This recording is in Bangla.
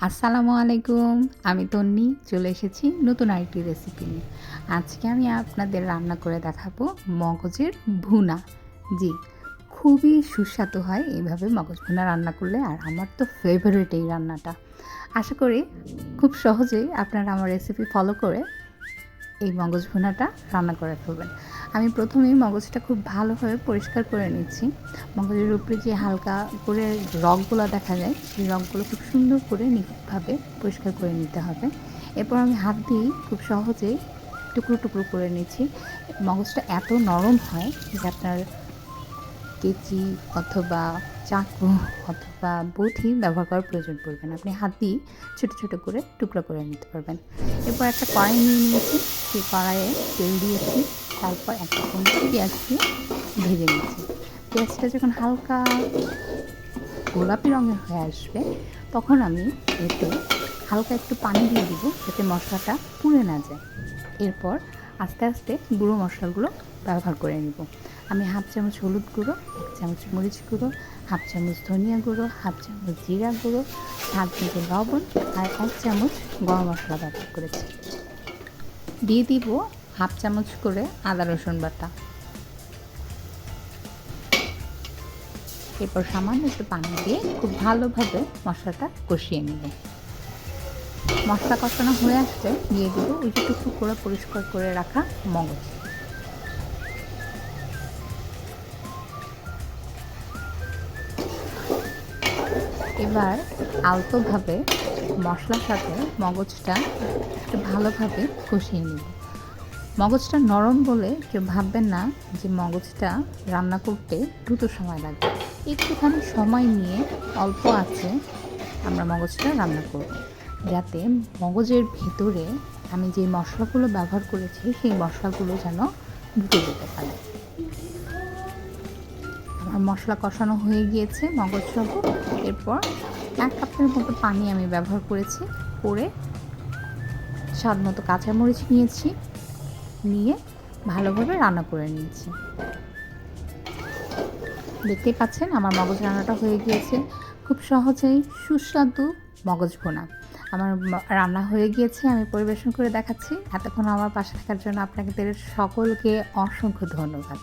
আসসালামু আলাইকুম। আমি তন্নি চলে এসেছি নতুন আরেকটি রেসিপি নিয়ে। আজকে আমি আপনাদের রান্না করে দেখাবো মগজের ভুনা। জি, খুবই সুস্বাদু হয় এইভাবে মগজ ভুনা রান্না করলে, আর আমার তো ফেভারিট এই রান্নাটা। আশা করি খুব সহজেই আপনারা আমার রেসিপি ফলো করে এই মগজ ভুনাটা রান্না করে ফেলবেন। আমি প্রথমেই মগজটা খুব ভালোভাবে পরিষ্কার করে নিচ্ছি। মগজের উপরে যে হালকা করে রগগুলো দেখা যায়, সেই রগগুলো খুব সুন্দর করে নিখুঁতভাবে পরিষ্কার করে নিতে হবে। এরপর আমি হাত দিয়েই খুব সহজেই টুকরো টুকরো করে নিচ্ছি। মগজটা এত নরম হয় যে আপনার কেচি অথবা চাকু অথবা বটি ব্যবহার করার প্রয়োজন পড়বে না। আপনি হাত দিয়ে ছোটো ছোটো করে টুকরো করে নিতে পারবেন। এরপর একটা কড়াই নিয়ে নিয়েছি, সেই কড়াইয়ে তেল দিয়েছি, তারপর একটা পেঁয়াজ দিয়ে ভেজে নিয়েছি। পেঁয়াজটা যখন হালকা গোলাপি রঙের হয়ে আসবে, তখন আমি এতে হালকা একটু পানি দিয়ে দিব যাতে মশলাটা পুড়ে না যায়। এরপর আস্তে আস্তে গুঁড়ো মশলাগুলো ব্যবহার করে নিব। আমি হাফ চামচ হলুদ গুঁড়ো, 1 চামচ মরিচ গুঁড়ো, হাফ চামচ ধনিয়া গুঁড়ো, হাফ চামচ জিরা গুঁড়ো, স্বাদ মতো লবণ আর 1 চামচ গরম মশলা ব্যবহার করেছি। দিয়ে দিব হাফ চামচ করে আদা রসুন বাটা। এরপর সামান্য একটু পানি দিয়ে খুব ভালোভাবে মশলাটা কষিয়ে নেব। মশলা কষানো হয়ে আসলে দিয়ে দেব ওই যে টুকরো করে পরিষ্কার করে রাখা মগজ। এবার আলতোভাবে মশলার সাথে মগজটা একটু ভালোভাবে কষিয়ে নেব। মগজটা নরম বলে কেউ ভাববেন না যে মগজটা রান্না করতে দ্রুত সময় লাগবে। একটুখানি সময় নিয়ে অল্প আছে আমরা মগজটা রান্না করব, যাতে মগজের ভিতরে আমি যে মশলাগুলো ব্যবহার করেছি সেই মশলাগুলো যেন ঢুকে যেতে পারে। আমার মশলা কষানো হয়ে গিয়েছে মগজ সহ। এরপর 1 কাপের মতো পানি আমি ব্যবহার করেছি, করে স্বাদ মতো কাঁচামরিচ নিয়েছি, নিয়ে ভালোভাবে রান্না করে নিয়েছি। দেখতেই পাচ্ছেন আমার মগজ রান্নাটা হয়ে গিয়েছে। খুব সহজেই সুস্বাদু মগজ ভুনা আমার রান্না হয়ে গিয়েছে। আমি পরিবেশন করে দেখাচ্ছি। এতক্ষণ আমার পাশে থাকার জন্য আপনাদের সকলকে অসংখ্য ধন্যবাদ।